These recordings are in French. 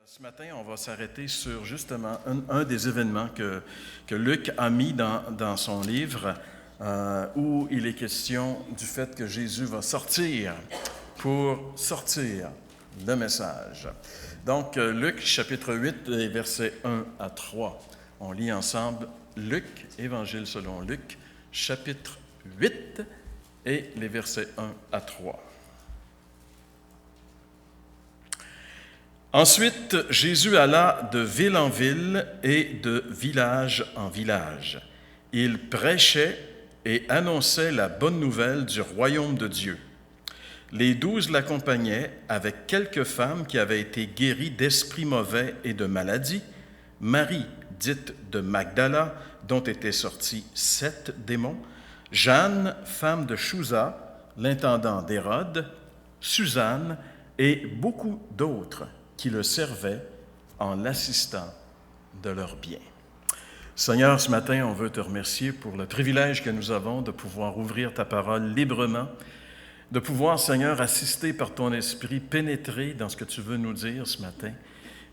Ce matin, on va s'arrêter sur justement un des événements que Luc a mis dans son livre, où il est question du fait que Jésus va sortir pour sortir le message. Donc, Luc, chapitre 8, les versets 1 à 3. On lit ensemble Luc, Évangile selon Luc, chapitre 8 et les versets 1 à 3. Ensuite, Jésus alla de ville en ville et de village en village. Il prêchait et annonçait la bonne nouvelle du royaume de Dieu. Les 12 l'accompagnaient avec quelques femmes qui avaient été guéries d'esprits mauvais et de maladies. Marie, dite de Magdala, dont étaient sortis 7 démons. Jeanne, femme de Chouza, l'intendant d'Hérode. Suzanne et beaucoup d'autres qui le servaient en l'assistant de leurs biens. Seigneur, ce matin, on veut te remercier pour le privilège que nous avons de pouvoir ouvrir ta parole librement, de pouvoir, Seigneur, assister par ton esprit, pénétrer dans ce que tu veux nous dire ce matin.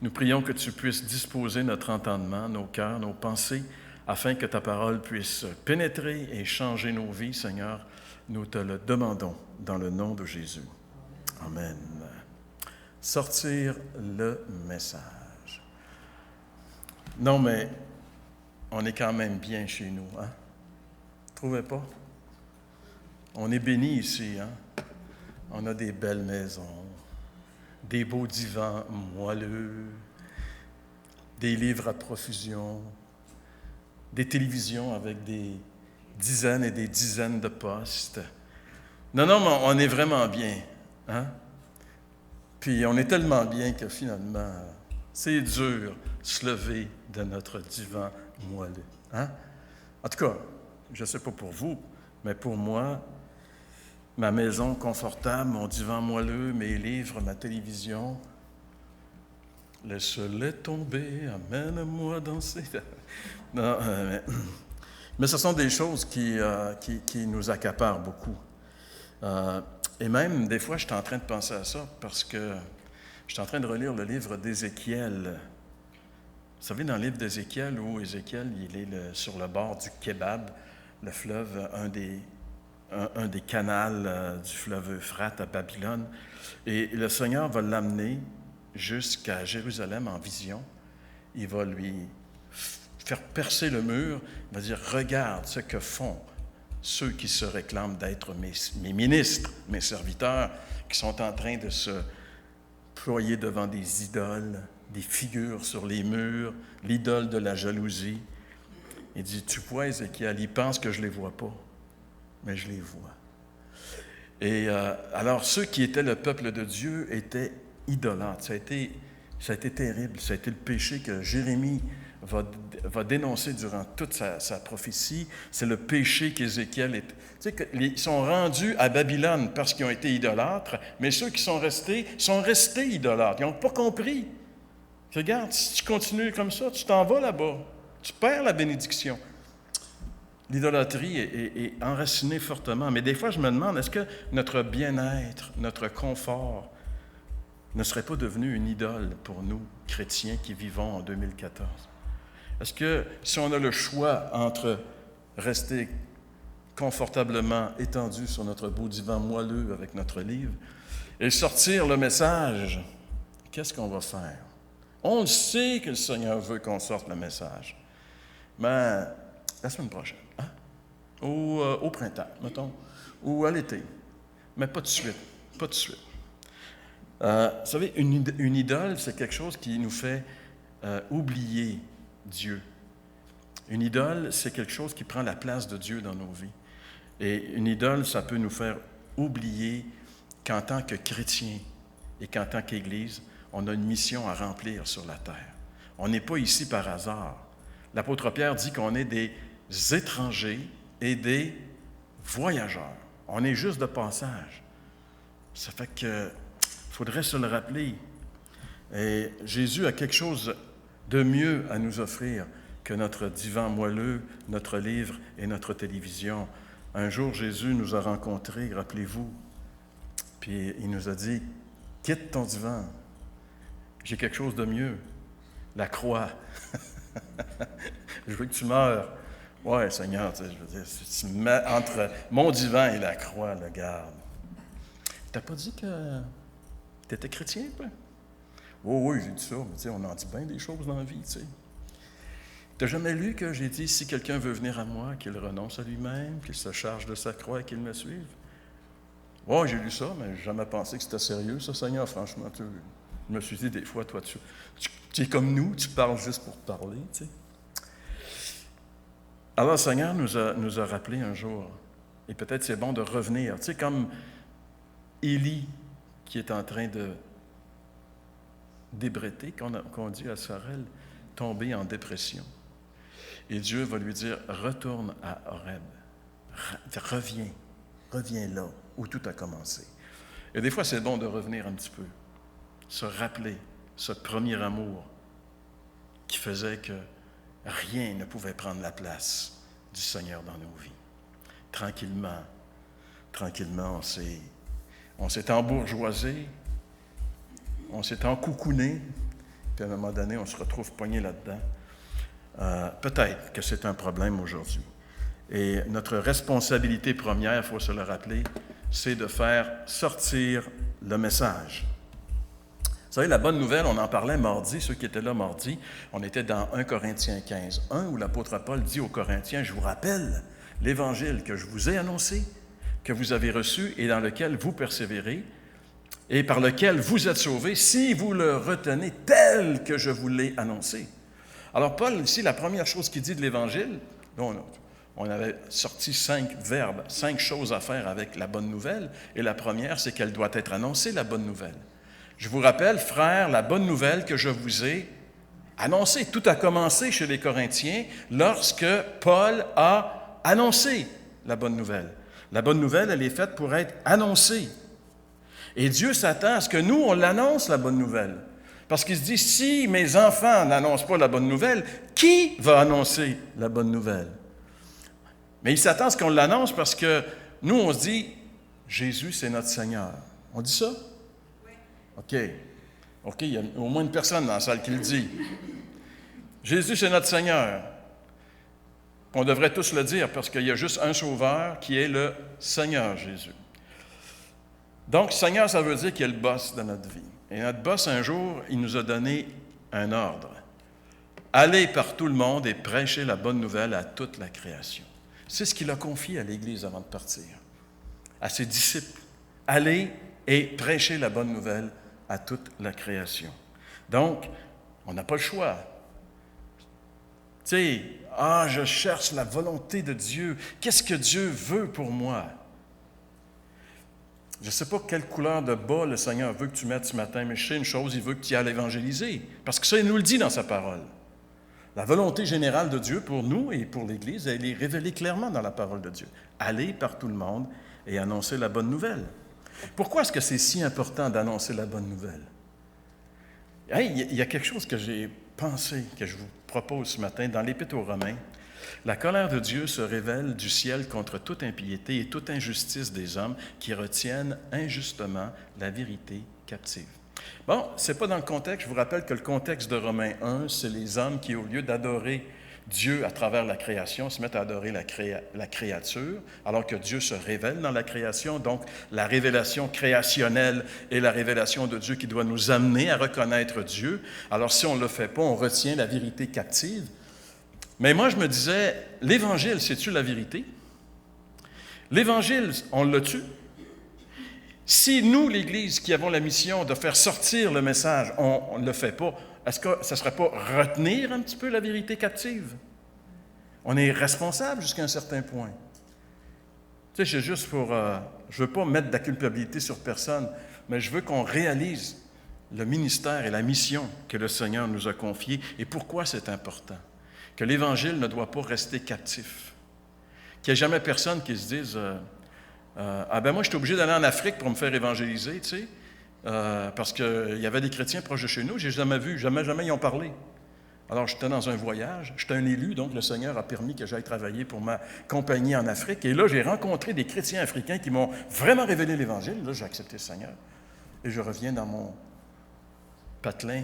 Nous prions que tu puisses disposer notre entendement, nos cœurs, nos pensées, afin que ta parole puisse pénétrer et changer nos vies, Seigneur. Nous te le demandons dans le nom de Jésus. Amen. Sortir le message. Non, mais on est quand même bien chez nous, hein? Trouvez pas? On est bénis ici, hein? On a des belles maisons, des beaux divans moelleux, des livres à profusion, des télévisions avec des dizaines et des dizaines de postes. Non, mais on est vraiment bien, hein? Puis on est tellement bien que finalement, c'est dur de se lever de notre divan moelleux. Hein? En tout cas, je ne sais pas pour vous, mais pour moi, ma maison confortable, mon divan moelleux, mes livres, ma télévision, laisse-les tomber, amène-moi danser. Non, mais ce sont des choses qui nous accaparent beaucoup. Et même, des fois, je suis en train de penser à ça parce que je suis en train de relire le livre d'Ézéchiel. Vous savez, dans le livre d'Ézéchiel, où Ézéchiel, il est sur le bord du Kébab, le fleuve, un des canals du fleuve Euphrate à Babylone. Et le Seigneur va l'amener jusqu'à Jérusalem en vision. Il va lui faire percer le mur. Il va dire, regarde ce que font ceux qui se réclament d'être mes ministres, mes serviteurs, qui sont en train de se ployer devant des idoles, des figures sur les murs, l'idole de la jalousie. Il dit, tu vois, Ézéchiel, ils pensent que je ne les vois pas, mais je les vois. Et alors, ceux qui étaient le peuple de Dieu étaient idolâtres. Ça a été terrible. Ça a été le péché que Jérémie va dénoncer durant toute sa prophétie. C'est le péché qu'Ézéchiel est. Tu sais, ils sont rendus à Babylone parce qu'ils ont été idolâtres, mais ceux qui sont restés idolâtres. Ils n'ont pas compris. Regarde, si tu continues comme ça, tu t'en vas là-bas. Tu perds la bénédiction. L'idolâtrie est enracinée fortement. Mais des fois, je me demande, est-ce que notre bien-être, notre confort ne serait pas devenu une idole pour nous, chrétiens qui vivons en 2014? Est-ce que si on a le choix entre rester confortablement étendu sur notre beau divan moelleux avec notre livre et sortir le message, qu'est-ce qu'on va faire? On le sait que le Seigneur veut qu'on sorte le message. Mais la semaine prochaine, hein? Ou au printemps, mettons, ou à l'été. Mais pas de suite, pas de suite. Vous savez, une idole, c'est quelque chose qui nous fait oublier Dieu. Une idole, c'est quelque chose qui prend la place de Dieu dans nos vies. Et une idole, ça peut nous faire oublier qu'en tant que chrétien et qu'en tant qu'Église, on a une mission à remplir sur la terre. On n'est pas ici par hasard. L'apôtre Pierre dit qu'on est des étrangers et des voyageurs. On est juste de passage. Ça fait que faudrait se le rappeler. Et Jésus a quelque chose de mieux à nous offrir que notre divan moelleux, notre livre et notre télévision. Un jour, Jésus nous a rencontrés, rappelez-vous, puis il nous a dit, quitte ton divan, J'ai quelque chose de mieux. La croix. Je veux que tu meurs. Ouais, Seigneur, je veux dire, si tu me mets entre mon divan et la croix, le garde. T'as pas dit que tu étais chrétien, toi? Oh oui, j'ai dit ça, mais on en dit bien des choses dans la vie, tu sais. T'as jamais lu que j'ai dit, si quelqu'un veut venir à moi, qu'il renonce à lui-même, qu'il se charge de sa croix et qu'il me suive? Oui, j'ai lu ça, mais j'ai jamais pensé que c'était sérieux, ça, Seigneur, franchement. Je me suis dit, des fois, toi, tu es comme nous, tu parles juste pour parler, tu sais. Alors, le Seigneur nous a rappelé un jour, et peut-être c'est bon de revenir, tu sais, comme Élie qui est en train de d'ébréter, qu'on dit à Sorel, tomber en dépression. Et Dieu va lui dire, retourne à Horeb, reviens là où tout a commencé. Et des fois, c'est bon de revenir un petit peu, se rappeler ce premier amour qui faisait que rien ne pouvait prendre la place du Seigneur dans nos vies. Tranquillement, on s'est embourgeoisé, on s'est encoucouné, puis à un moment donné, on se retrouve poigné là-dedans. Peut-être que c'est un problème aujourd'hui. Et notre responsabilité première, il faut se le rappeler, c'est de faire sortir le message. Vous savez, la bonne nouvelle, on en parlait mardi, ceux qui étaient là mardi, on était dans 1 Corinthiens 15, 1, où l'apôtre Paul dit aux Corinthiens, « Je vous rappelle l'évangile que je vous ai annoncé, que vous avez reçu et dans lequel vous persévérez, et par lequel vous êtes sauvés, si vous le retenez tel que je vous l'ai annoncé. » Alors Paul, ici, la première chose qu'il dit de l'Évangile, on avait sorti 5 verbes, 5 choses à faire avec la bonne nouvelle, et la première, c'est qu'elle doit être annoncée, la bonne nouvelle. Je vous rappelle, frères, la bonne nouvelle que je vous ai annoncée. Tout a commencé chez les Corinthiens lorsque Paul a annoncé la bonne nouvelle. La bonne nouvelle, elle est faite pour être annoncée. Et Dieu s'attend à ce que nous, on l'annonce, la bonne nouvelle. Parce qu'il se dit, si mes enfants n'annoncent pas la bonne nouvelle, qui va annoncer la bonne nouvelle? Mais il s'attend à ce qu'on l'annonce parce que nous, on se dit, Jésus, c'est notre Seigneur. On dit ça? Oui. OK, il y a au moins une personne dans la salle qui le dit. Jésus, c'est notre Seigneur. On devrait tous le dire parce qu'il y a juste un sauveur qui est le Seigneur Jésus. Donc, Seigneur, ça veut dire qu'il est le boss de notre vie. Et notre boss, un jour, il nous a donné un ordre. Allez par tout le monde et prêchez la bonne nouvelle à toute la création. C'est ce qu'il a confié à l'Église avant de partir, à ses disciples. Allez et prêchez la bonne nouvelle à toute la création. Donc, on n'a pas le choix. Tu sais, je cherche la volonté de Dieu. Qu'est-ce que Dieu veut pour moi? Je ne sais pas quelle couleur de bas le Seigneur veut que tu mettes ce matin, mais je sais une chose, il veut que tu ailles évangéliser. Parce que ça, il nous le dit dans sa parole. La volonté générale de Dieu pour nous et pour l'Église, elle est révélée clairement dans la parole de Dieu. Allez par tout le monde et annoncer la bonne nouvelle. Pourquoi est-ce que c'est si important d'annoncer la bonne nouvelle? Il y a quelque chose que j'ai pensé, que je vous propose ce matin dans l'Épître aux Romains. La colère de Dieu se révèle du ciel contre toute impiété et toute injustice des hommes qui retiennent injustement la vérité captive. Bon, ce n'est pas dans le contexte. Je vous rappelle que le contexte de Romains 1, c'est les hommes qui, au lieu d'adorer Dieu à travers la création, se mettent à adorer la créature, alors que Dieu se révèle dans la création. Donc, la révélation créationnelle est la révélation de Dieu qui doit nous amener à reconnaître Dieu. Alors, si on ne le fait pas, on retient la vérité captive. Mais moi, je me disais, l'Évangile, c'est-tu la vérité? L'Évangile, on l'a-tu? Si nous, l'Église, qui avons la mission de faire sortir le message, on ne le fait pas, est-ce que ça ne serait pas retenir un petit peu la vérité captive? On est responsable jusqu'à un certain point. Tu sais, c'est juste pour... je ne veux pas mettre de la culpabilité sur personne, mais je veux qu'on réalise le ministère et la mission que le Seigneur nous a confiée et pourquoi c'est important. Que l'Évangile ne doit pas rester captif. Qu'il n'y ait jamais personne qui se dise moi, je suis obligé d'aller en Afrique pour me faire évangéliser, tu sais, parce qu'il y avait des chrétiens proches de chez nous, je n'ai jamais vu, jamais ils ont parlé. Alors, j'étais dans un voyage, j'étais un élu, donc le Seigneur a permis que j'aille travailler pour ma compagnie en Afrique. Et là, j'ai rencontré des chrétiens africains qui m'ont vraiment révélé l'Évangile. Là, j'ai accepté le Seigneur. Et je reviens dans mon patelin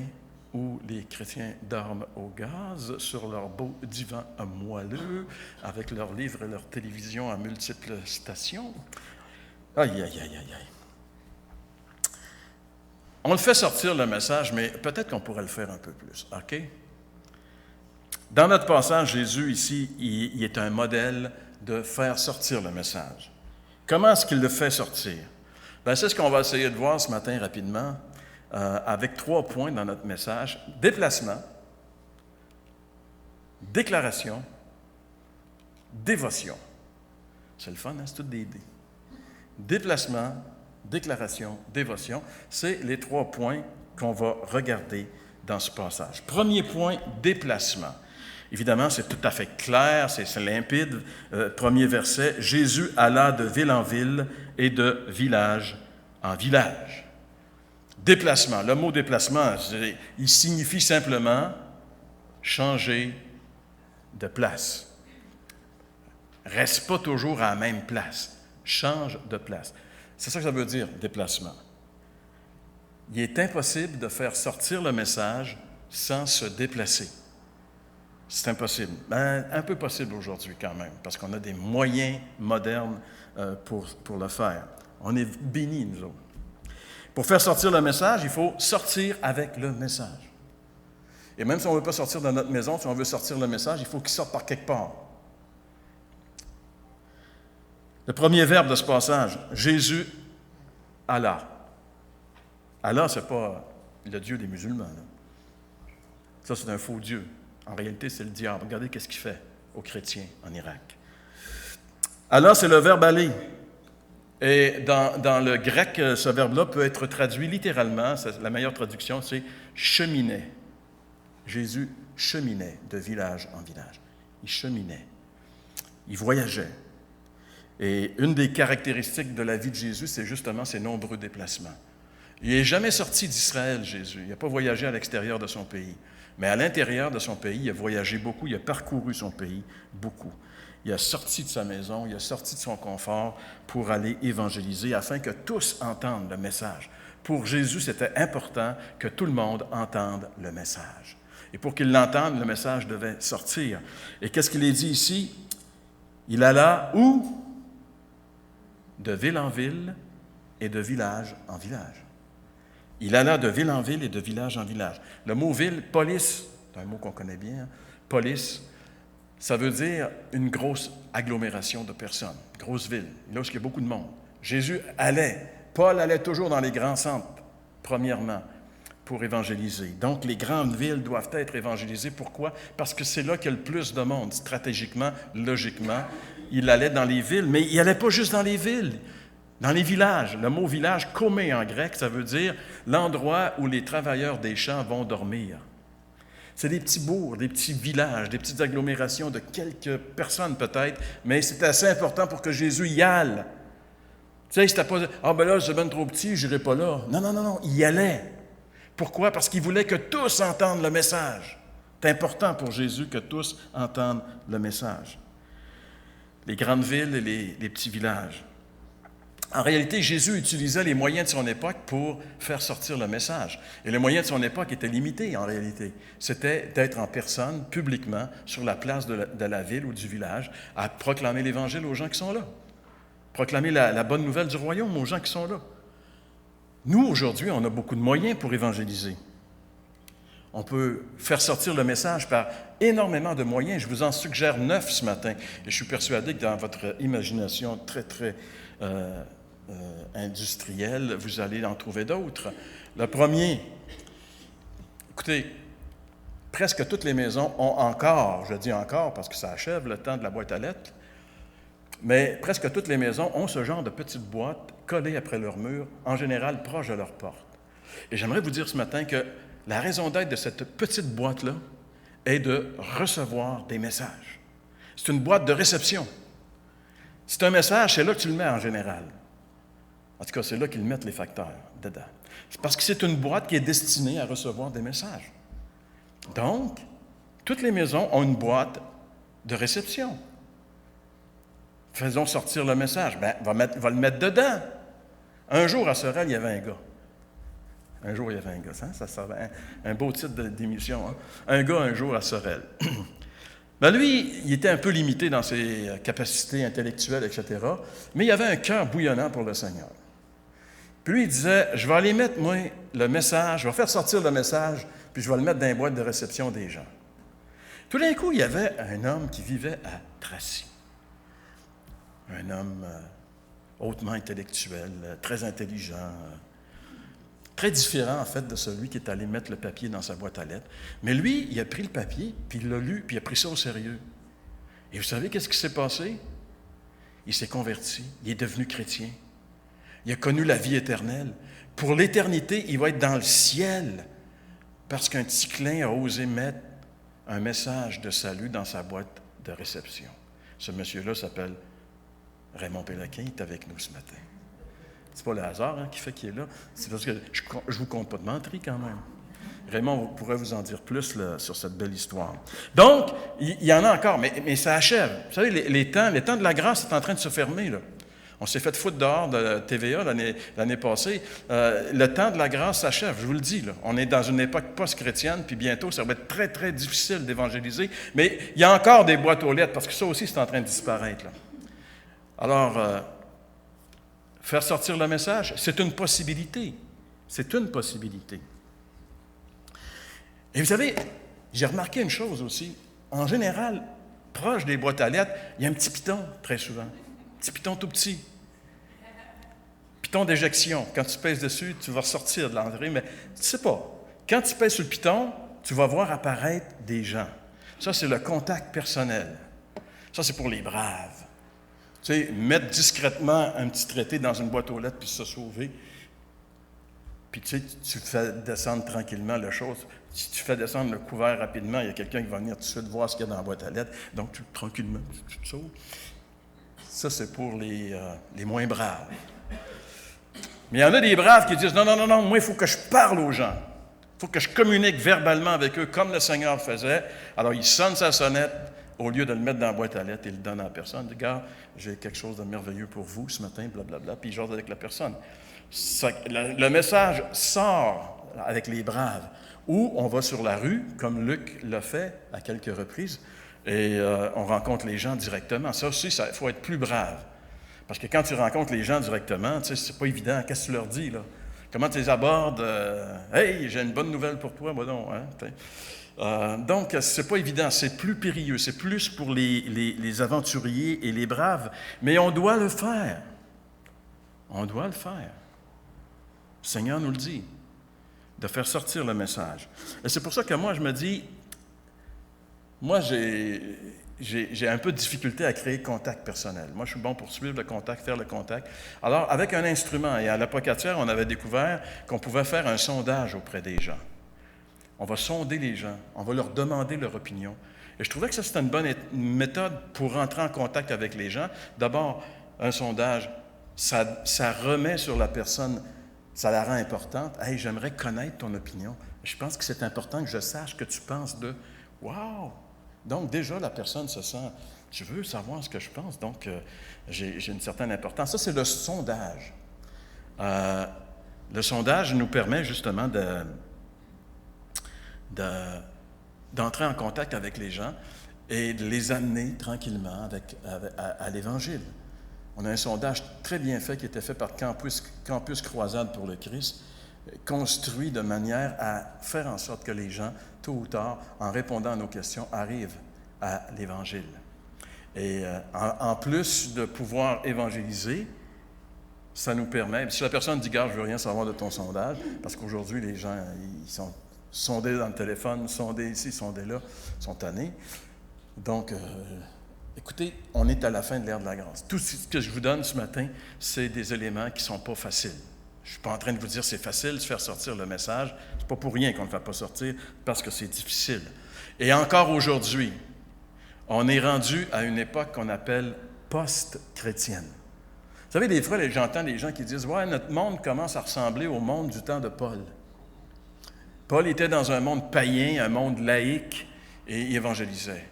où les chrétiens dorment au gaz sur leur beau divan moelleux avec leurs livres et leur télévision à multiples stations. Aïe, aïe, aïe, aïe, aïe. On le fait sortir le message, mais peut-être qu'on pourrait le faire un peu plus, OK? Dans notre passage, Jésus, ici, il est un modèle de faire sortir le message. Comment est-ce qu'il le fait sortir? Bien, c'est ce qu'on va essayer de voir ce matin rapidement, avec 3 points dans notre message. Déplacement, déclaration, dévotion. C'est le fun, hein? C'est tout des dés. Déplacement, déclaration, dévotion, c'est les 3 points qu'on va regarder dans ce passage. Premier point, déplacement. Évidemment, c'est tout à fait clair, c'est limpide. Premier verset, Jésus alla de ville en ville et de village en village. Déplacement. Le mot déplacement, il signifie simplement changer de place. Reste pas toujours à la même place. Change de place. C'est ça que ça veut dire, déplacement. Il est impossible de faire sortir le message sans se déplacer. C'est impossible. Ben, un peu possible aujourd'hui quand même, parce qu'on a des moyens modernes pour le faire. On est bénis, nous autres. Pour faire sortir le message, il faut sortir avec le message. Et même si on ne veut pas sortir de notre maison, si on veut sortir le message, il faut qu'il sorte par quelque part. Le premier verbe de ce passage, Jésus alla. Allah, ce n'est pas le Dieu des musulmans. Là. Ça, c'est un faux Dieu. En réalité, c'est le diable. Regardez ce qu'il fait aux chrétiens en Irak. Allah, c'est le verbe aller. Et dans le grec, ce verbe-là peut être traduit littéralement. La meilleure traduction, c'est cheminait. Jésus cheminait de village en village. Il cheminait. Il voyageait. Et une des caractéristiques de la vie de Jésus, c'est justement ses nombreux déplacements. Il n'est jamais sorti d'Israël, Jésus. Il n'a pas voyagé à l'extérieur de son pays. Mais à l'intérieur de son pays, il a voyagé beaucoup, il a parcouru son pays beaucoup. Il a sorti de sa maison, il a sorti de son confort pour aller évangéliser afin que tous entendent le message. Pour Jésus, c'était important que tout le monde entende le message. Et pour qu'il l'entende, le message devait sortir. Et qu'est-ce qu'il est dit ici? Il alla où? De ville en ville et de village en village. Il alla de ville en ville et de village en village. Le mot « ville », « polis », c'est un mot qu'on connaît bien, hein? Polis, ça veut dire une grosse agglomération de personnes, une grosse ville, là où il y a beaucoup de monde. Jésus allait, Paul allait toujours dans les grands centres, premièrement, pour évangéliser. Donc, les grandes villes doivent être évangélisées. Pourquoi? Parce que c'est là qu'il y a le plus de monde, stratégiquement, logiquement. Il allait dans les villes, mais il n'allait pas juste dans les villes. Dans les villages, le mot village, komé en grec, ça veut dire l'endroit où les travailleurs des champs vont dormir. C'est des petits bourgs, des petits villages, des petites agglomérations de quelques personnes peut-être, mais c'est assez important pour que Jésus y aille. Tu sais, c'était pas « Ah ben là, c'est bien trop petit, je n'irai pas là ». Non, il y allait. Pourquoi? Parce qu'il voulait que tous entendent le message. C'est important pour Jésus que tous entendent le message. Les grandes villes et les petits villages. En réalité, Jésus utilisait les moyens de son époque pour faire sortir le message. Et les moyens de son époque étaient limités, en réalité. C'était d'être en personne, publiquement, sur la place de la ville ou du village, à proclamer l'Évangile aux gens qui sont là. Proclamer la bonne nouvelle du royaume aux gens qui sont là. Nous, aujourd'hui, on a beaucoup de moyens pour évangéliser. On peut faire sortir le message par énormément de moyens. Je vous en suggère 9 ce matin. Et je suis persuadé que dans votre imagination très, très industrielle, vous allez en trouver d'autres. Le premier, écoutez, presque toutes les maisons ont encore, je dis encore parce que ça achève le temps de la boîte à lettres, mais presque toutes les maisons ont ce genre de petites boîtes collées après leur mur, en général proches de leur porte. Et j'aimerais vous dire ce matin que la raison d'être de cette petite boîte-là est de recevoir des messages. C'est une boîte de réception. C'est un message, c'est là que tu le mets en général. En tout cas, c'est là qu'ils mettent les facteurs dedans. C'est parce que c'est une boîte qui est destinée à recevoir des messages. Donc, toutes les maisons ont une boîte de réception. Faisons sortir le message. Bien, va le mettre dedans. Un jour, à Sorel, il y avait un gars. Un jour, il y avait un gars. Hein? Ça servait un beau titre d'émission. Hein? Un gars, un jour, à Sorel. Ben lui, il était un peu limité dans ses capacités intellectuelles, etc. Mais il avait un cœur bouillonnant pour le Seigneur. Puis lui, il disait, je vais aller mettre, moi, le message, je vais faire sortir le message, puis je vais le mettre dans les boîtes de réception des gens. Tout d'un coup, il y avait un homme qui vivait à Tracy. Un homme hautement intellectuel, très intelligent, très différent, en fait, de celui qui est allé mettre le papier dans sa boîte à lettres. Mais lui, il a pris le papier, puis il l'a lu, puis il a pris ça au sérieux. Et vous savez qu'est-ce qui s'est passé? Il s'est converti, il est devenu chrétien. Il a connu la vie éternelle. Pour l'éternité, il va être dans le ciel, parce qu'un petit clin a osé mettre un message de salut dans sa boîte de réception. Ce monsieur-là s'appelle Raymond Péloquin, il est avec nous ce matin. C'est pas le hasard qui fait qu'il est là. C'est parce que je ne vous compte pas de menterie quand même. Raymond pourrait vous en dire plus là, sur cette belle histoire. Donc, il y en a encore, mais ça achève. Vous savez, les temps de la grâce est en train de se fermer. Là. On s'est fait foutre dehors de TVA l'année passée. Le temps de la grâce s'achève, je vous le dis. Là. On est dans une époque post-chrétienne, puis bientôt, ça va être très, très difficile d'évangéliser. Mais il y a encore des boîtes aux lettres, parce que ça aussi, c'est en train de disparaître. Là. Alors, faire sortir le message, c'est une possibilité. C'est une possibilité. Et vous savez, j'ai remarqué une chose aussi. En général, proche des boîtes à lettres, il y a un petit piton, très souvent. Un petit piton tout petit. Piton d'éjection. Quand tu pèses dessus, tu vas ressortir de l'entrée, mais tu ne sais pas. Quand tu pèses sur le piton, tu vas voir apparaître des gens. Ça, c'est le contact personnel. Ça, c'est pour les braves. Tu sais, mettre discrètement un petit traité dans une boîte aux lettres puis se sauver. Puis tu sais, tu fais descendre tranquillement la chose. Si tu fais descendre le couvert rapidement, il y a quelqu'un qui va venir tout de suite voir ce qu'il y a dans la boîte à lettres. Donc, tranquillement, tu te sauves. Ça, c'est pour les moins braves. Mais il y en a des braves qui disent, non, moi, il faut que je parle aux gens. Il faut que je communique verbalement avec eux comme le Seigneur faisait. Alors, il sonne sa sonnette. Au lieu de le mettre dans la boîte à lettres, il le donne à la personne. Il dit, gars, j'ai quelque chose de merveilleux pour vous ce matin, blablabla, puis il jase avec la personne. Le message sort avec les braves. Ou on va sur la rue, comme Luc l'a fait à quelques reprises, et on rencontre les gens directement. Ça aussi, il faut être plus brave. Parce que quand tu rencontres les gens directement, tu sais, c'est pas évident. Qu'est-ce que tu leur dis, là? Comment tu les abordes? Hey, j'ai une bonne nouvelle pour toi, moi non, hein? Donc, ce n'est pas évident, c'est plus périlleux, c'est plus pour les aventuriers et les braves, mais on doit le faire. On doit le faire. Le Seigneur nous le dit, de faire sortir le message. Et c'est pour ça que moi, je me dis, moi, j'ai un peu de difficulté à créer contact personnel. Moi, je suis bon pour suivre le contact, faire le contact. Alors, avec un instrument, et à l'Apocatière, on avait découvert qu'on pouvait faire un sondage auprès des gens. On va sonder les gens, on va leur demander leur opinion. Et je trouvais que ça, c'était une bonne méthode pour rentrer en contact avec les gens. D'abord, un sondage, ça remet sur la personne, ça la rend importante. « Hey, j'aimerais connaître ton opinion. Je pense que c'est important que je sache ce que tu penses de... » Wow! Donc, déjà, la personne se sent... Tu veux savoir ce que je pense, donc j'ai une certaine importance. Ça, c'est le sondage. Le sondage nous permet justement d'entrer en contact avec les gens et de les amener tranquillement à l'Évangile. On a un sondage très bien fait qui était fait par Campus Croisade pour le Christ, construit de manière à faire en sorte que les gens, tôt ou tard, en répondant à nos questions, arrivent à l'Évangile. Et en plus de pouvoir évangéliser, ça nous permet, si la personne dit « Gars, je ne veux rien savoir de ton sondage », parce qu'aujourd'hui, les gens, ils sont sondés dans le téléphone, sondés ici, sondés là, sont tannés. Donc, écoutez, on est à la fin de l'ère de la grâce. Tout ce que je vous donne ce matin, c'est des éléments qui ne sont pas faciles. Je ne suis pas en train de vous dire que c'est facile de faire sortir le message. Ce n'est pas pour rien qu'on ne le fait pas sortir, parce que c'est difficile. Et encore aujourd'hui, on est rendu à une époque qu'on appelle post-chrétienne. Vous savez, des fois, j'entends des gens qui disent « Ouais, notre monde commence à ressembler au monde du temps de Paul. » Paul était dans un monde païen, un monde laïque, et il évangélisait.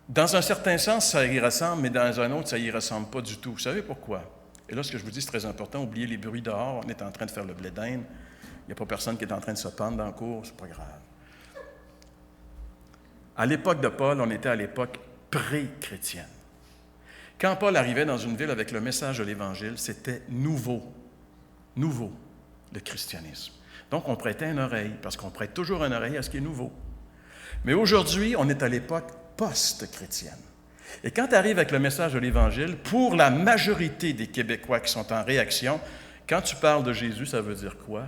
Dans un certain sens, ça y ressemble, mais dans un autre, ça y ressemble pas du tout. Vous savez pourquoi? Et là, ce que je vous dis, c'est très important. Oubliez les bruits dehors. On est en train de faire le blé d'Inde. Il n'y a pas personne qui est en train de se pendre dans le cours. C'est pas grave. À l'époque de Paul, on était à l'époque pré-chrétienne. Quand Paul arrivait dans une ville avec le message de l'Évangile, c'était nouveau, le christianisme. Donc, on prêtait une oreille, parce qu'on prête toujours une oreille à ce qui est nouveau. Mais aujourd'hui, on est à l'époque post-chrétienne. Et quand tu arrives avec le message de l'Évangile, pour la majorité des Québécois qui sont en réaction, quand tu parles de Jésus, ça veut dire quoi?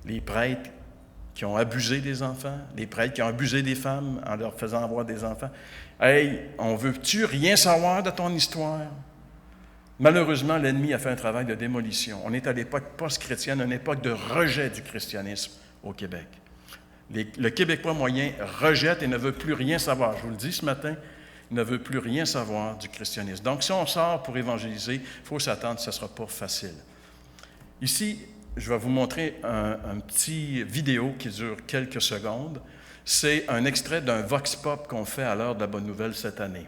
Les prêtres qui ont abusé des enfants, les prêtres qui ont abusé des femmes en leur faisant avoir des enfants. Hey, on veut-tu rien savoir de ton histoire? Malheureusement, l'ennemi a fait un travail de démolition. On est à l'époque post-chrétienne, une époque de rejet du christianisme au Québec. Le Québécois moyen rejette et ne veut plus rien savoir. Je vous le dis ce matin, il ne veut plus rien savoir du christianisme. Donc, si on sort pour évangéliser, il faut s'attendre que ce ne sera pas facile. Ici, je vais vous montrer un petit vidéo qui dure quelques secondes. C'est un extrait d'un Vox Pop qu'on fait à l'heure de la Bonne Nouvelle cette année.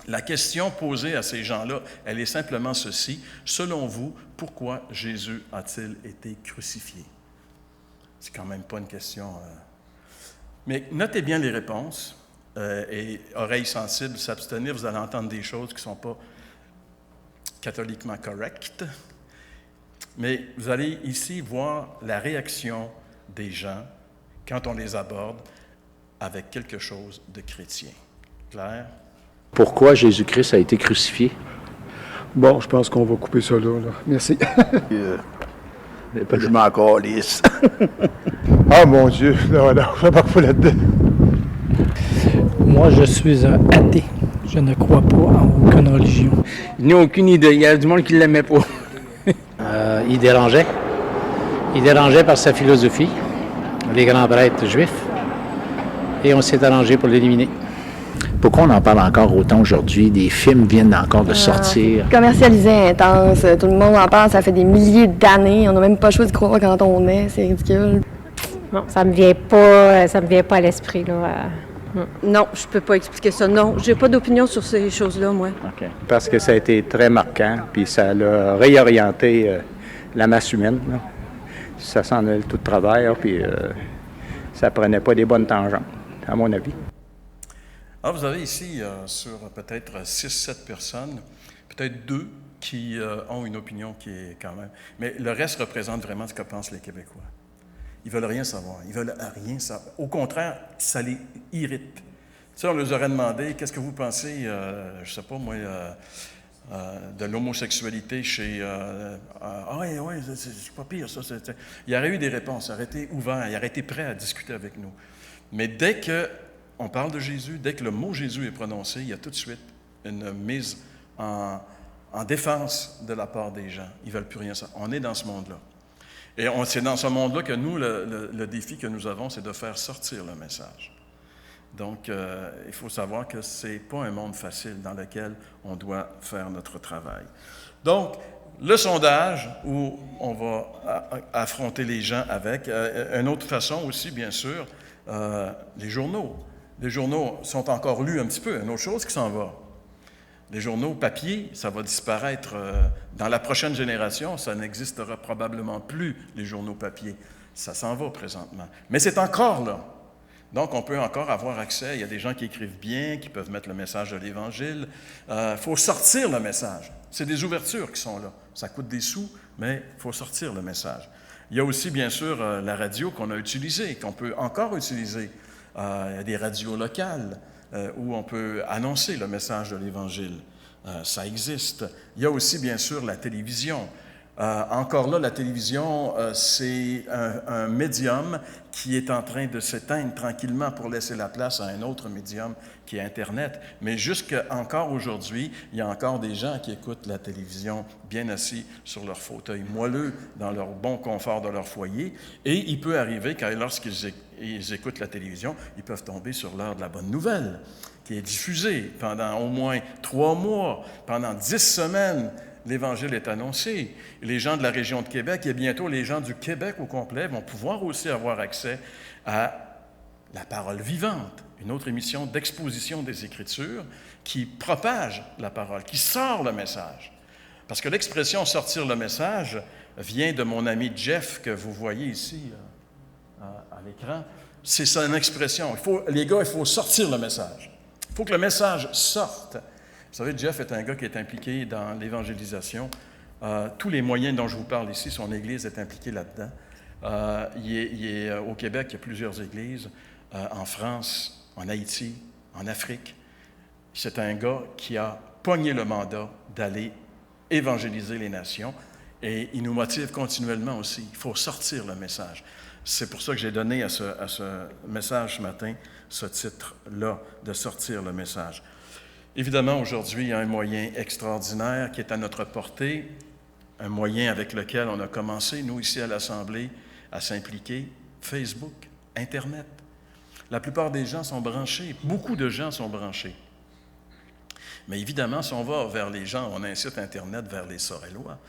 La question posée à ces gens-là, elle est simplement ceci. Selon vous, pourquoi Jésus a-t-il été crucifié? C'est quand même pas une question. Mais notez bien les réponses. Et oreilles sensibles, s'abstenir, vous allez entendre des choses qui ne sont pas catholiquement correctes. Mais vous allez ici voir la réaction des gens quand on les aborde avec quelque chose de chrétien. Claire? Pourquoi Jésus-Christ a été crucifié? Bon, je pense qu'on va couper ça là. Merci. Je m'en calisse. Ah mon Dieu, non, je ne pas là-dedans. Moi, je suis un athée. Je ne crois pas en aucune religion. Je n'ai aucune idée. Il y a du monde qui ne l'aimait pas. Il dérangeait. Il dérangeait par sa philosophie, les grands prêtres juifs, et on s'est arrangé pour l'éliminer. Pourquoi on en parle encore autant aujourd'hui? Des films viennent encore de sortir. Commercialisé intense, tout le monde en parle, ça fait des milliers d'années, on n'a même pas le choix de croire quand on est, c'est ridicule. Non, ça me vient pas à l'esprit, là. Non, je peux pas expliquer ça. Non, j'ai pas d'opinion sur ces choses-là, moi. Okay. Parce que ça a été très marquant, puis ça a réorienté la masse humaine. Là. Ça s'en allait tout de travers, puis ça prenait pas des bonnes tangentes, à mon avis. Alors, vous avez ici, sur peut-être 6-7 personnes, peut-être 2 qui ont une opinion qui est quand même... Mais le reste représente vraiment ce que pensent les Québécois. Ils veulent rien savoir. Ils veulent rien savoir. Au contraire, ça les irrite. Tu sais, on leur aurait demandé, qu'est-ce que vous pensez, je sais pas moi, de l'homosexualité chez... oui, c'est pas pire, ça. Il y aurait eu des réponses. Il aurait été ouvert. Il aurait été prêt à discuter avec nous. Mais dès qu'on parle de Jésus, dès que le mot Jésus est prononcé, il y a tout de suite une mise en défense de la part des gens. Ils ne veulent plus rien savoir. On est dans ce monde-là. Et c'est dans ce monde-là que nous, le défi que nous avons, c'est de faire sortir le message. Donc, il faut savoir que ce n'est pas un monde facile dans lequel on doit faire notre travail. Donc, le sondage, où on va affronter les gens avec. Une autre façon aussi, bien sûr, les journaux. Les journaux sont encore lus un petit peu. Une autre chose qui s'en va. Les journaux papier, ça va disparaître. Dans la prochaine génération, ça n'existera probablement plus, les journaux papier. Ça s'en va présentement. Mais c'est encore là. Donc, on peut encore avoir accès. Il y a des gens qui écrivent bien, qui peuvent mettre le message de l'Évangile. Il faut sortir le message. C'est des ouvertures qui sont là. Ça coûte des sous, mais il faut sortir le message. Il y a aussi, bien sûr, la radio qu'on a utilisée, qu'on peut encore utiliser. Il y a des radios locales. Où on peut annoncer le message de l'Évangile. Ça existe. Il y a aussi, bien sûr, la télévision. Encore là, la télévision, c'est un médium qui est en train de s'éteindre tranquillement pour laisser la place à un autre médium qui est Internet. Mais jusqu'encore aujourd'hui, il y a encore des gens qui écoutent la télévision bien assis sur leur fauteuil moelleux, dans leur bon confort de leur foyer. Et il peut arriver, lorsqu'ils écoutent la télévision, ils peuvent tomber sur l'heure de la bonne nouvelle, qui est diffusée pendant au moins 3 mois, pendant 10 semaines. L'Évangile est annoncé. Les gens de la région de Québec et bientôt les gens du Québec au complet vont pouvoir aussi avoir accès à la parole vivante, une autre émission d'exposition des Écritures qui propage la parole, qui sort le message. Parce que l'expression « sortir le message » vient de mon ami Jeff, que vous voyez ici à l'écran. C'est ça une expression. Les gars, il faut sortir le message. Il faut que le message sorte. Vous savez, Jeff est un gars qui est impliqué dans l'évangélisation. Tous les moyens dont je vous parle ici, son Église est impliquée là-dedans. Au Québec, il y a plusieurs églises. En France, en Haïti, en Afrique. C'est un gars qui a pogné le mandat d'aller évangéliser les nations et il nous motive continuellement aussi. Il faut sortir le message. C'est pour ça que j'ai donné à ce message ce matin ce titre-là, de sortir le message. Évidemment, aujourd'hui, il y a un moyen extraordinaire qui est à notre portée, un moyen avec lequel on a commencé, nous, ici à l'Assemblée, à s'impliquer, Facebook, Internet. La plupart des gens sont branchés, beaucoup de gens sont branchés. Mais évidemment, si on va vers les gens, on a un site Internet vers les Sorellois.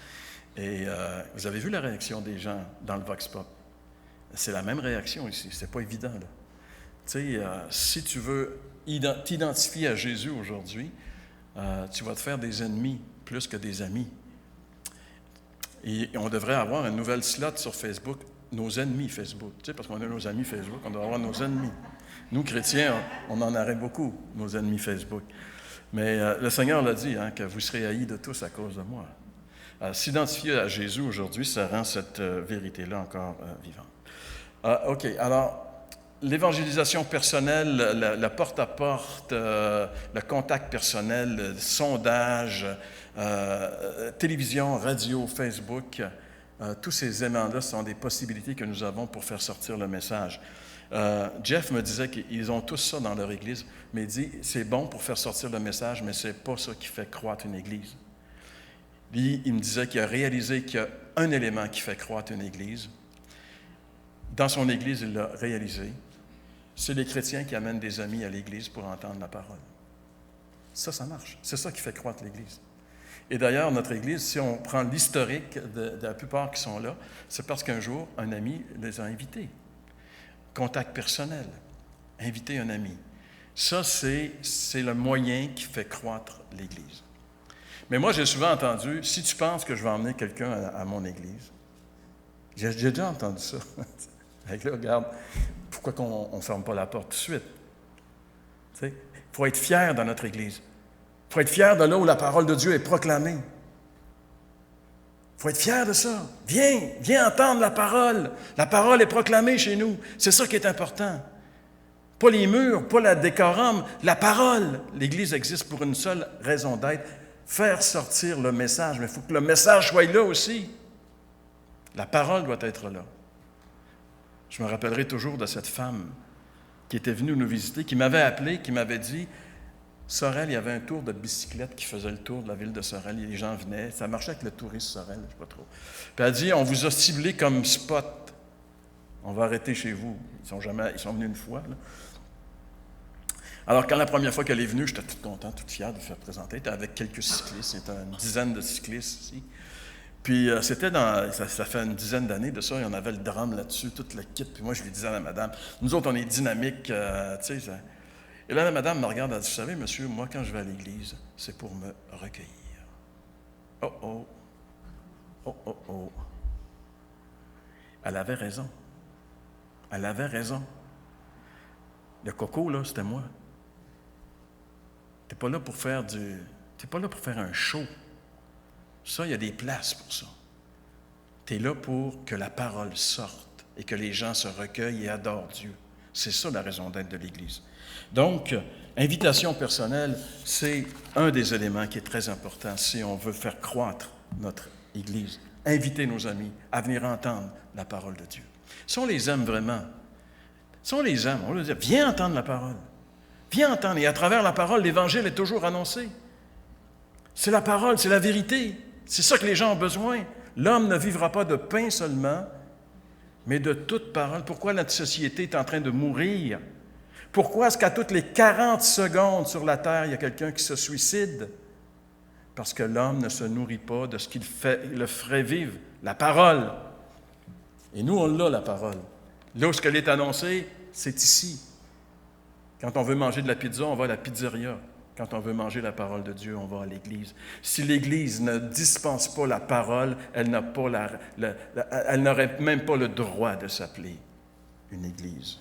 Et vous avez vu la réaction des gens dans le Vox Pop? C'est la même réaction ici, c'est pas évident, là. Tu sais, si tu veux t'identifier à Jésus aujourd'hui, tu vas te faire des ennemis plus que des amis. Et on devrait avoir une nouvelle slot sur Facebook, nos ennemis Facebook. Tu sais, parce qu'on a nos amis Facebook, on doit avoir nos ennemis. Nous, chrétiens, on en aurait beaucoup, nos ennemis Facebook. Mais le Seigneur l'a dit, que vous serez haïs de tous à cause de moi. S'identifier à Jésus aujourd'hui, ça rend cette vérité-là encore vivante. OK, alors, l'évangélisation personnelle, le porte-à-porte, le contact personnel, le sondage, télévision, radio, Facebook, tous ces éléments-là sont des possibilités que nous avons pour faire sortir le message. Jeff me disait qu'ils ont tous ça dans leur Église, mais il dit, c'est bon pour faire sortir le message, mais ce n'est pas ça qui fait croître une Église. Lui, il me disait qu'il a réalisé qu'il y a un élément qui fait croître une Église. Dans son Église, il l'a réalisé. C'est les chrétiens qui amènent des amis à l'Église pour entendre la parole. Ça marche. C'est ça qui fait croître l'Église. Et d'ailleurs, notre Église, si on prend l'historique de la plupart qui sont là, c'est parce qu'un jour, un ami les a invités. Contact personnel, inviter un ami. Ça, c'est le moyen qui fait croître l'Église. Mais moi, j'ai souvent entendu, si tu penses que je vais emmener quelqu'un à mon Église, j'ai déjà entendu ça. Fait que là, regarde, pourquoi qu'on ne ferme pas la porte tout de suite? Il faut être fier dans notre Église. Il faut être fier de là où la parole de Dieu est proclamée. Il faut être fier de ça. Viens entendre la parole. La parole est proclamée chez nous. C'est ça qui est important. Pas les murs, pas la décorum, la parole. L'Église existe pour une seule raison d'être, faire sortir le message. Mais il faut que le message soit là aussi. La parole doit être là. Je me rappellerai toujours de cette femme qui était venue nous visiter, qui m'avait appelé, qui m'avait dit, Sorel, il y avait un tour de bicyclette qui faisait le tour de la ville de Sorel. Les gens venaient. Ça marchait avec le touriste Sorel, je ne sais pas trop. Puis elle a dit, on vous a ciblé comme spot. On va arrêter chez vous. Ils sont venus une fois, là. Alors, quand la première fois qu'elle est venue, j'étais toute contente, toute fière de faire présenter. Elle était avec quelques cyclistes. C'était une dizaine de cyclistes ici. Puis, ça fait une dizaine d'années de ça, et on avait le drum là-dessus, toute le kit. Puis moi, je lui disais à la madame, nous autres, on est dynamiques, tu sais. Et là, la madame me regarde, elle dit, vous savez, monsieur, moi, quand je vais à l'église, c'est pour me recueillir. Oh. Elle avait raison. Le coco, là, c'était moi. T'es pas là pour faire un show. Ça, il y a des places pour ça. Tu es là pour que la parole sorte et que les gens se recueillent et adorent Dieu. C'est ça la raison d'être de l'Église. Donc, invitation personnelle, c'est un des éléments qui est très important si on veut faire croître notre Église. Inviter nos amis à venir entendre la parole de Dieu. Si on les aime vraiment, on leur dit, viens entendre la parole. Viens entendre. Et à travers la parole, l'Évangile est toujours annoncé. C'est la parole, c'est la vérité. C'est ça que les gens ont besoin. L'homme ne vivra pas de pain seulement, mais de toute parole. Pourquoi notre société est en train de mourir? Pourquoi est-ce qu'à toutes les 40 secondes sur la terre, il y a quelqu'un qui se suicide? Parce que l'homme ne se nourrit pas de ce qu'il le ferait vivre, la parole. Et nous, on l'a, la parole. Là où elle est annoncée, c'est ici. Quand on veut manger de la pizza, on va à la pizzeria. Quand on veut manger la parole de Dieu, on va à l'Église. Si l'Église ne dispense pas la parole, elle n'aurait même pas le droit de s'appeler une Église.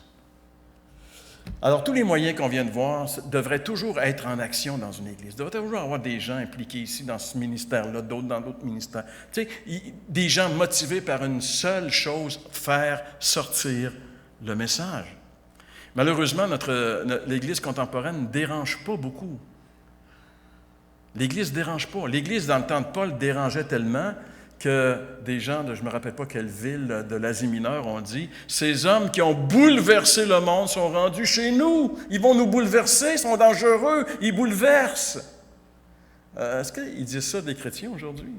Alors, tous les moyens qu'on vient de voir devraient toujours être en action dans une Église. Il devrait toujours avoir des gens impliqués ici dans ce ministère-là, d'autres dans d'autres ministères. Tu sais, des gens motivés par une seule chose, faire sortir le message. Malheureusement, l'Église contemporaine ne dérange pas beaucoup. L'Église ne dérange pas. L'Église, dans le temps de Paul, dérangeait tellement que des gens je ne me rappelle pas quelle ville de l'Asie mineure ont dit « Ces hommes qui ont bouleversé le monde sont rendus chez nous. Ils vont nous bouleverser, ils sont dangereux, ils bouleversent. » Est-ce qu'ils disent ça des chrétiens aujourd'hui?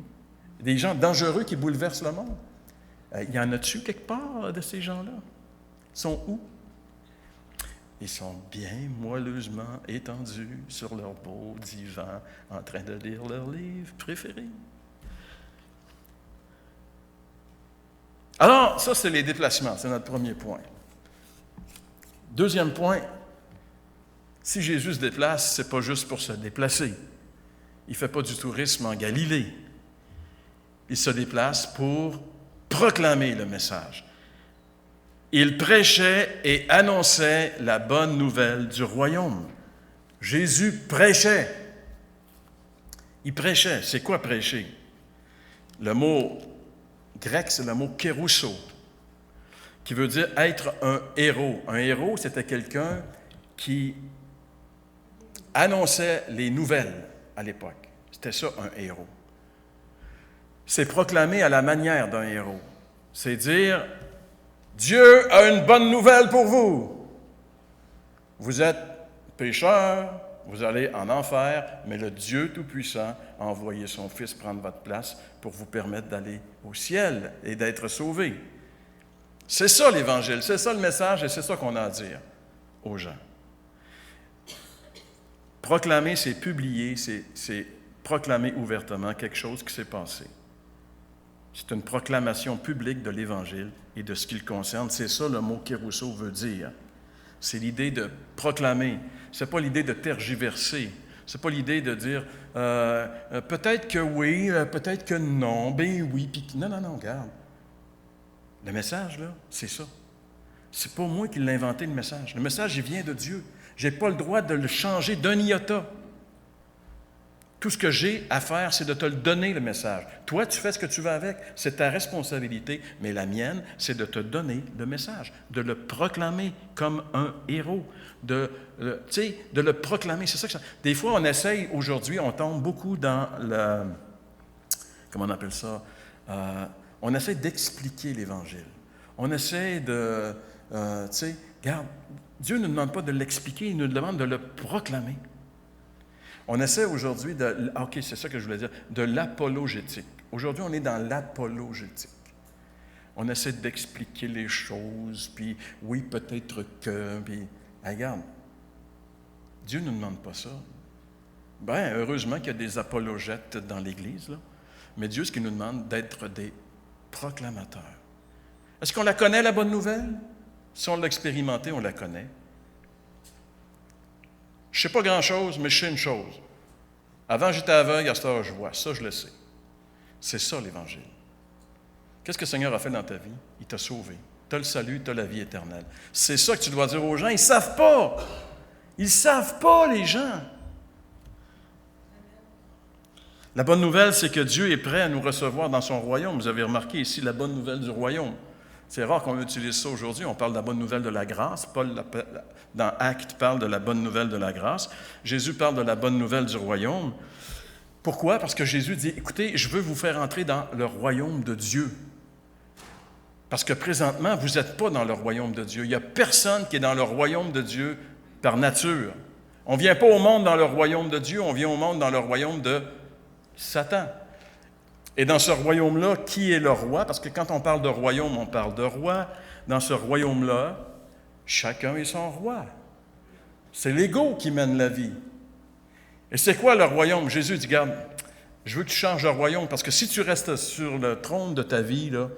Des gens dangereux qui bouleversent le monde? Il y en a-tu quelque part de ces gens-là? Ils sont où? Ils sont bien moelleusement étendus sur leur beau divan en train de lire leur livre préféré. Alors, ça, c'est les déplacements. C'est notre premier point. Deuxième point, si Jésus se déplace, ce n'est pas juste pour se déplacer. Il ne fait pas du tourisme en Galilée. Il se déplace pour proclamer le message. Il prêchait et annonçait la bonne nouvelle du royaume. Jésus prêchait. Il prêchait. C'est quoi prêcher? Le mot grec, c'est le mot kérousso, qui veut dire être un héros. Un héros, c'était quelqu'un qui annonçait les nouvelles à l'époque. C'était ça, un héros. C'est proclamer à la manière d'un héros. C'est dire, Dieu a une bonne nouvelle pour vous. Vous êtes pécheurs, vous allez en enfer, mais le Dieu Tout-Puissant a envoyé son Fils prendre votre place pour vous permettre d'aller au ciel et d'être sauvés. C'est ça l'Évangile, c'est ça le message et c'est ça qu'on a à dire aux gens. Proclamer, c'est publier, c'est proclamer ouvertement quelque chose qui s'est passé. C'est une proclamation publique de l'Évangile et de ce qui le concerne. C'est ça le mot kérousso veut dire. C'est l'idée de proclamer. Ce n'est pas l'idée de tergiverser. Ce n'est pas l'idée de dire peut-être que oui, peut-être que non, ben oui, puis non, regarde. Le message, là, c'est ça. C'est pas moi qui l'ai inventé, le message. Le message, il vient de Dieu. Je n'ai pas le droit de le changer d'un iota. Tout ce que j'ai à faire, c'est de te le donner, le message. Toi, tu fais ce que tu veux avec. C'est ta responsabilité, mais la mienne, c'est de te donner le message, de le proclamer comme un héros, de le proclamer. C'est ça que ça... Des fois, on essaye, aujourd'hui, on tombe beaucoup dans le... Comment on appelle ça? On essaie d'expliquer l'Évangile. On essaie de... regarde, Dieu ne nous demande pas de l'expliquer, il nous demande de le proclamer. On essaie aujourd'hui de... OK, c'est ça que je voulais dire, de l'apologétique. Aujourd'hui, on est dans l'apologétique. On essaie d'expliquer les choses, puis oui, peut-être que... Puis, regarde, Dieu ne nous demande pas ça. Bien, heureusement qu'il y a des apologètes dans l'Église, là. Mais Dieu, ce qu'il nous demande, d'être des proclamateurs. Est-ce qu'on la connaît, la bonne nouvelle? Si on l'a expérimentée, on la connaît. Je ne sais pas grand-chose, mais je sais une chose. Avant, j'étais aveugle, à cette heure, je vois. Ça, je le sais. C'est ça, l'Évangile. Qu'est-ce que le Seigneur a fait dans ta vie? Il t'a sauvé. Tu as le salut, tu as la vie éternelle. C'est ça que tu dois dire aux gens. Ils ne savent pas. Ils ne savent pas, les gens. La bonne nouvelle, c'est que Dieu est prêt à nous recevoir dans son royaume. Vous avez remarqué ici la bonne nouvelle du royaume. C'est rare qu'on utilise ça aujourd'hui. On parle de la bonne nouvelle de la grâce. Paul, dans Actes, parle de la bonne nouvelle de la grâce. Jésus parle de la bonne nouvelle du royaume. Pourquoi? Parce que Jésus dit, écoutez, je veux vous faire entrer dans le royaume de Dieu. Parce que présentement, vous n'êtes pas dans le royaume de Dieu. Il n'y a personne qui est dans le royaume de Dieu par nature. On ne vient pas au monde dans le royaume de Dieu, on vient au monde dans le royaume de Satan. Et dans ce royaume-là, qui est le roi? Parce que quand on parle de royaume, on parle de roi. Dans ce royaume-là, chacun est son roi. C'est l'ego qui mène la vie. Et c'est quoi le royaume? Jésus dit, regarde, je veux que tu changes de royaume, parce que si tu restes sur le trône de ta vie, là,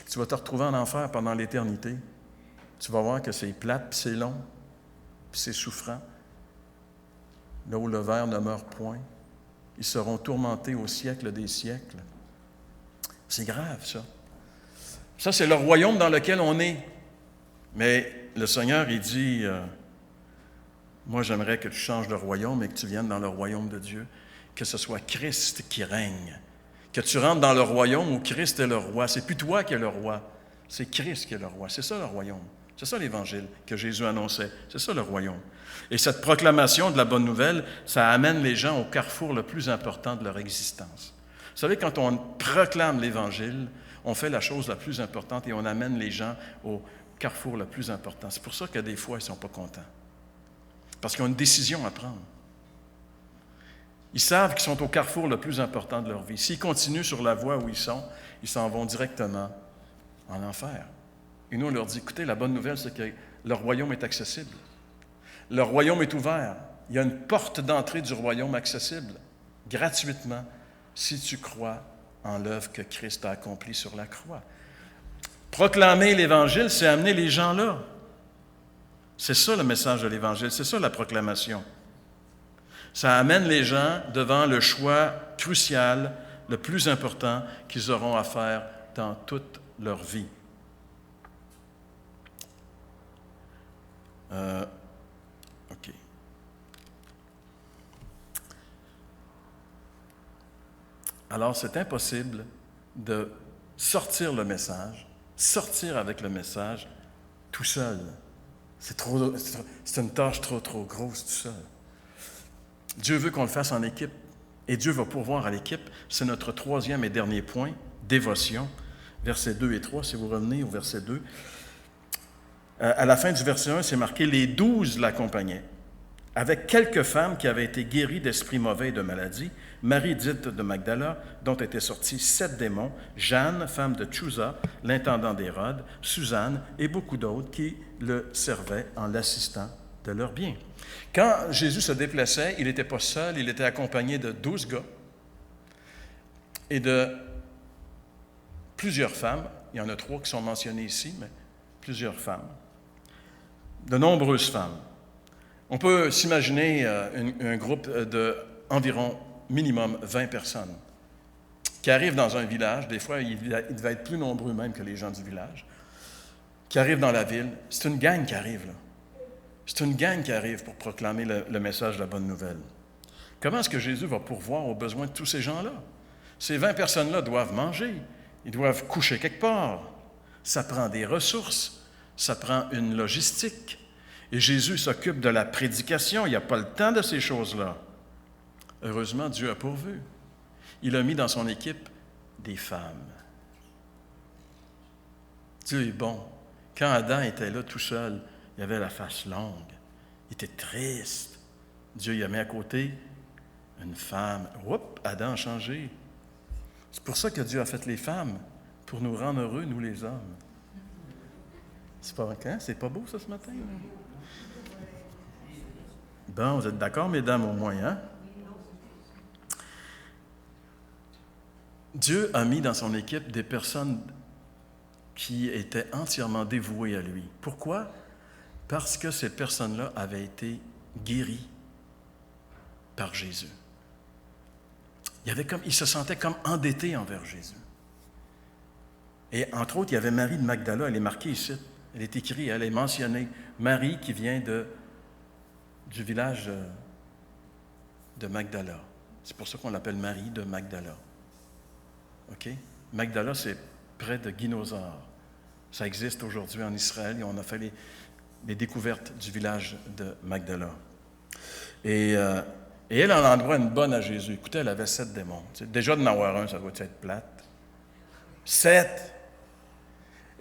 tu vas te retrouver en enfer pendant l'éternité. Tu vas voir que c'est plate, puis c'est long, puis c'est souffrant. là où le ver ne meurt point. Ils seront tourmentés au siècle des siècles. C'est grave, ça. Ça, c'est le royaume dans lequel on est. Mais le Seigneur, il dit, moi, j'aimerais que tu changes de royaume et que tu viennes dans le royaume de Dieu, que ce soit Christ qui règne, que tu rentres dans le royaume où Christ est le roi. C'est plus toi qui es le roi, c'est Christ qui est le roi. C'est ça le royaume. C'est ça l'Évangile que Jésus annonçait. C'est ça le royaume. Et cette proclamation de la bonne nouvelle, ça amène les gens au carrefour le plus important de leur existence. Vous savez, quand on proclame l'Évangile, on fait la chose la plus importante et on amène les gens au carrefour le plus important. C'est pour ça que des fois, ils ne sont pas contents. Parce qu'ils ont une décision à prendre. Ils savent qu'ils sont au carrefour le plus important de leur vie. S'ils continuent sur la voie où ils s'en vont directement en enfer. Et nous, on leur dit, écoutez, la bonne nouvelle, c'est que le royaume est accessible. Le royaume est ouvert. Il y a une porte d'entrée du royaume accessible, gratuitement, si tu crois en l'œuvre que Christ a accomplie sur la croix. Proclamer l'Évangile, c'est amener les gens là. C'est ça le message de l'Évangile, c'est ça la proclamation. Ça amène les gens devant le choix crucial, le plus important qu'ils auront à faire dans toute leur vie. OK. Alors, c'est impossible de sortir le message, sortir avec le message tout seul. C'est une tâche trop grosse tout seul. Dieu veut qu'on le fasse en équipe et Dieu va pourvoir à l'équipe. C'est notre troisième et dernier point, dévotion. Versets 2 et 3, si vous revenez au verset 2. À la fin du verset 1, c'est marqué « Les 12 l'accompagnaient, avec quelques femmes qui avaient été guéries d'esprits mauvais et de maladies, Marie dite de Magdala, dont étaient sortis 7 démons, Jeanne, femme de Chuza, l'intendant d'Hérode, Suzanne et beaucoup d'autres qui le servaient en l'assistant de leurs biens. » Quand Jésus se déplaçait, il n'était pas seul, il était accompagné de 12 gars et de plusieurs femmes. Il y en a 3 qui sont mentionnées ici, mais plusieurs femmes. De nombreuses femmes. On peut s'imaginer un groupe d'environ minimum 20 personnes qui arrivent dans un village. Des fois, ils devaient être plus nombreux même que les gens du village, qui arrivent dans la ville. C'est une gang qui arrive, là. C'est une gang qui arrive pour proclamer le message de la bonne nouvelle. Comment est-ce que Jésus va pourvoir aux besoins de tous ces gens-là? Ces 20 personnes-là doivent manger, ils doivent coucher quelque part. Ça prend des ressources, ça prend une logistique. Et Jésus s'occupe de la prédication, il n'y a pas le temps de ces choses-là. Heureusement, Dieu a pourvu. Il a mis dans son équipe des femmes. Dieu est bon. Quand Adam était là tout seul, il avait la face longue. Il était triste. Dieu y a mis à côté une femme. Oups, Adam a changé. C'est pour ça que Dieu a fait les femmes, pour nous rendre heureux, nous les hommes. C'est pas vrai, hein? C'est pas beau ça ce matin? Bon, vous êtes d'accord, mesdames, au moins, hein? Dieu a mis dans son équipe des personnes qui étaient entièrement dévouées à lui. Pourquoi? Parce que ces personnes-là avaient été guéries par Jésus. Ils se sentaient comme endettés envers Jésus. Et entre autres, il y avait Marie de Magdala, elle est marquée ici. Elle est écrite, elle est mentionnée. Marie qui vient du village de Magdala. C'est pour ça qu'on l'appelle Marie de Magdala. OK? Magdala, c'est près de Guinosar. Ça existe aujourd'hui en Israël et on a fait les découvertes du village de Magdala. Et elle en endroit une bonne à Jésus. Écoutez, elle avait 7 démons. Déjà d'en avoir un, ça doit être plate. 7!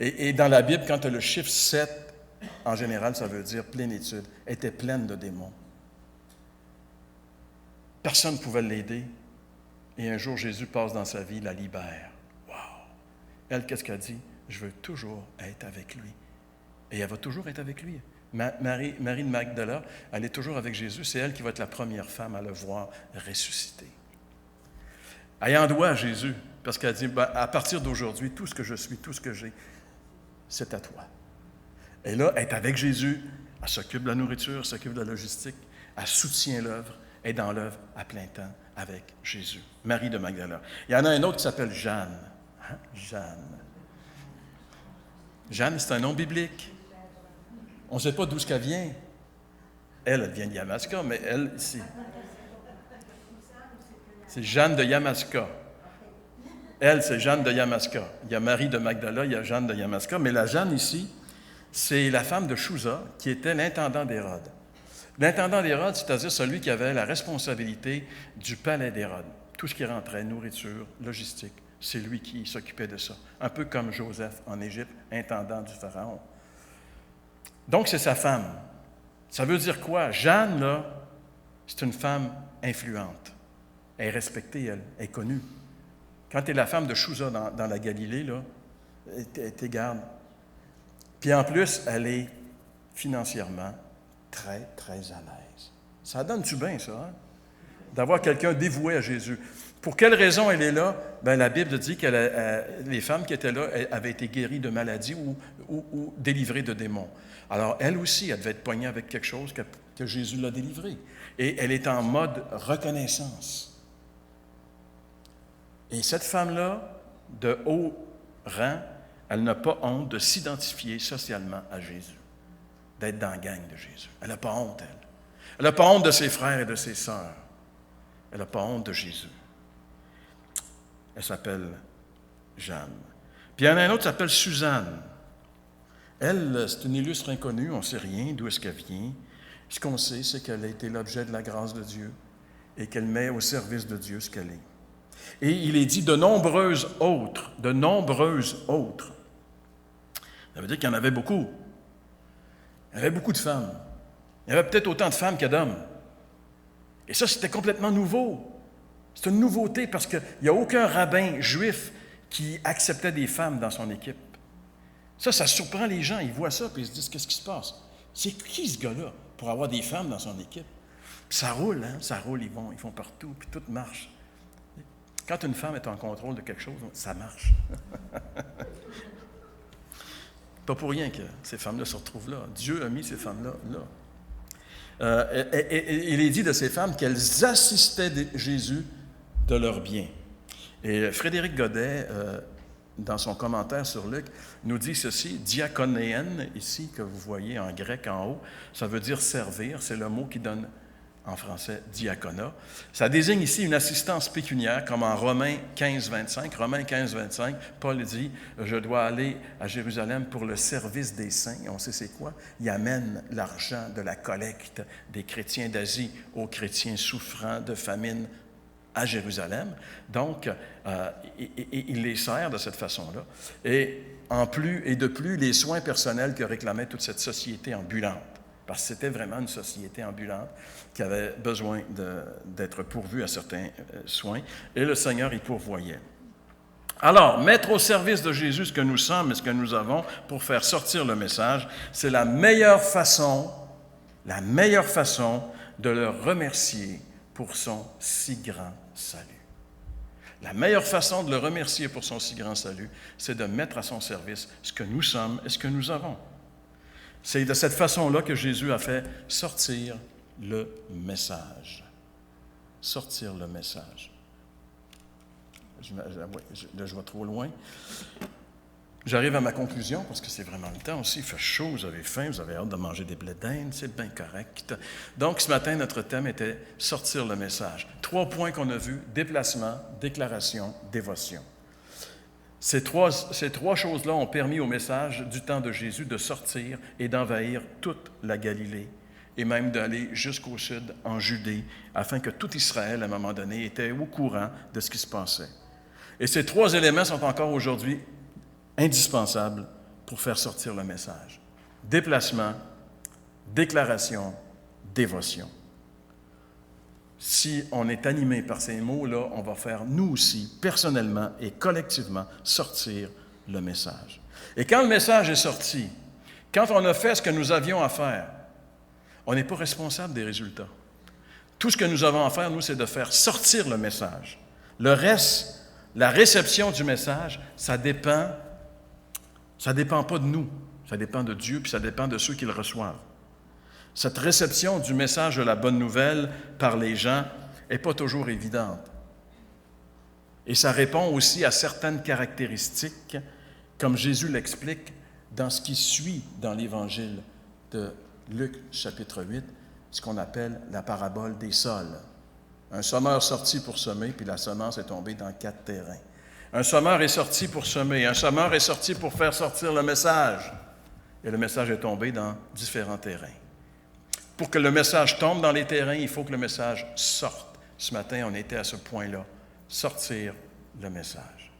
Et dans la Bible, quand tu as le chiffre 7, en général, ça veut dire plénitude. Elle était pleine de démons. Personne ne pouvait l'aider. Et un jour, Jésus passe dans sa vie, la libère. Wow! Elle, qu'est-ce qu'elle dit? Je veux toujours être avec lui. Et elle va toujours être avec lui. Marie de Magdala, elle est toujours avec Jésus. C'est elle qui va être la première femme à le voir ressusciter. Elle en doit à Jésus, parce qu'elle dit, à partir d'aujourd'hui, tout ce que je suis, tout ce que j'ai, c'est à toi. Et là, elle est avec Jésus, elle s'occupe de la nourriture, elle s'occupe de la logistique, elle soutient l'œuvre, est dans l'œuvre à plein temps avec Jésus. Marie de Magdala. Il y en a un autre qui s'appelle Jeanne. Hein? Jeanne. Jeanne, c'est un nom biblique. On ne sait pas d'où ce qu'elle vient. Elle vient de Yamaska, mais elle, ici. C'est Jeanne de Yamaska. Elle, c'est Jeanne de Yamaska. Il y a Marie de Magdala, il y a Jeanne de Yamaska, mais la Jeanne ici, c'est la femme de Chouza, qui était l'intendant d'Hérode. L'intendant d'Hérode, c'est-à-dire celui qui avait la responsabilité du palais d'Hérode. Tout ce qui rentrait, nourriture, logistique, c'est lui qui s'occupait de ça. Un peu comme Joseph en Égypte, intendant du Pharaon. Donc, c'est sa femme. Ça veut dire quoi? Jeanne, là, c'est une femme influente. Elle est respectée, elle est connue. Quand tu es la femme de Chouza dans la Galilée, là, t'es garde. Puis en plus, elle est financièrement très, très à l'aise. Ça donne-tu bien, ça, hein? D'avoir quelqu'un dévoué à Jésus. Pour quelle raison elle est là? Bien, la Bible dit que les femmes qui étaient là avaient été guéries de maladies ou délivrées de démons. Alors, elle aussi, elle devait être poignée avec quelque chose que Jésus l'a délivré. Et elle est en mode reconnaissance. Et cette femme-là, de haut rang, elle n'a pas honte de s'identifier socialement à Jésus, d'être dans la gang de Jésus. Elle n'a pas honte, elle. Elle n'a pas honte de ses frères et de ses sœurs. Elle n'a pas honte de Jésus. Elle s'appelle Jeanne. Puis il y en a un autre qui s'appelle Suzanne. Elle, c'est une illustre inconnue, on ne sait rien d'où est-ce qu'elle vient. Ce qu'on sait, c'est qu'elle a été l'objet de la grâce de Dieu et qu'elle met au service de Dieu ce qu'elle est. Et il est dit de nombreuses autres. Ça veut dire qu'il y en avait beaucoup. Il y avait beaucoup de femmes. Il y avait peut-être autant de femmes que d'hommes. Et ça, c'était complètement nouveau. C'est une nouveauté parce qu'il n'y a aucun rabbin juif qui acceptait des femmes dans son équipe. Ça surprend les gens. Ils voient ça et ils se disent, qu'est-ce qui se passe? C'est qui ce gars-là pour avoir des femmes dans son équipe? Puis ça roule, hein? Ça roule, ils vont partout, puis tout marche. Quand une femme est en contrôle de quelque chose, ça marche. Pas pour rien que ces femmes-là se retrouvent là. Dieu a mis ces femmes-là là. Il est dit de ces femmes qu'elles assistaient Jésus de leur bien. Et Frédéric Godet, dans son commentaire sur Luc, nous dit ceci, diakonéenne, ici, que vous voyez en grec en haut, ça veut dire servir, c'est le mot qui donne en français diaconat. Ça désigne ici une assistance pécuniaire, comme en Romains 15-25. Romains 15-25, Paul dit « Je dois aller à Jérusalem pour le service des saints. » On sait c'est quoi? Il amène l'argent de la collecte des chrétiens d'Asie aux chrétiens souffrant de famine à Jérusalem. Donc, il les sert de cette façon-là. Et de plus, les soins personnels que réclamait toute cette société ambulante. Parce que c'était vraiment une société ambulante qui avait besoin d'être pourvue à certains soins. Et le Seigneur y pourvoyait. Alors, mettre au service de Jésus ce que nous sommes et ce que nous avons pour faire sortir le message, c'est la meilleure façon de le remercier pour son si grand salut. La meilleure façon de le remercier pour son si grand salut, c'est de mettre à son service ce que nous sommes et ce que nous avons. C'est de cette façon-là que Jésus a fait sortir le message. Sortir le message. Je vais trop loin. J'arrive à ma conclusion, parce que c'est vraiment le temps aussi. Il fait chaud, vous avez faim, vous avez hâte de manger des blés d'Inde, c'est bien correct. Donc, ce matin, notre thème était « Sortir le message ». 3 points qu'on a vus, déplacement, déclaration, dévotion. Ces trois choses-là ont permis au message du temps de Jésus de sortir et d'envahir toute la Galilée et même d'aller jusqu'au sud, en Judée, afin que tout Israël, à un moment donné, était au courant de ce qui se passait. Et ces 3 éléments sont encore aujourd'hui indispensables pour faire sortir le message. Déplacement, déclaration, dévotion. Si on est animé par ces mots-là, on va faire, nous aussi, personnellement et collectivement, sortir le message. Et quand le message est sorti, quand on a fait ce que nous avions à faire, on n'est pas responsable des résultats. Tout ce que nous avons à faire, nous, c'est de faire sortir le message. Le reste, la réception du message, ça dépend pas de nous. Ça dépend de Dieu, puis ça dépend de ceux qui le reçoivent. Cette réception du message de la bonne nouvelle par les gens n'est pas toujours évidente. Et ça répond aussi à certaines caractéristiques, comme Jésus l'explique dans ce qui suit dans l'Évangile de Luc, chapitre 8, ce qu'on appelle la parabole des sols. Un sommeur sorti pour semer, puis la semence est tombée dans 4 terrains. Un sommeur est sorti pour semer, un sommeur est sorti pour faire sortir le message. Et le message est tombé dans différents terrains. Pour que le message tombe dans les terrains, il faut que le message sorte. Ce matin, on était à ce point-là, sortir le message.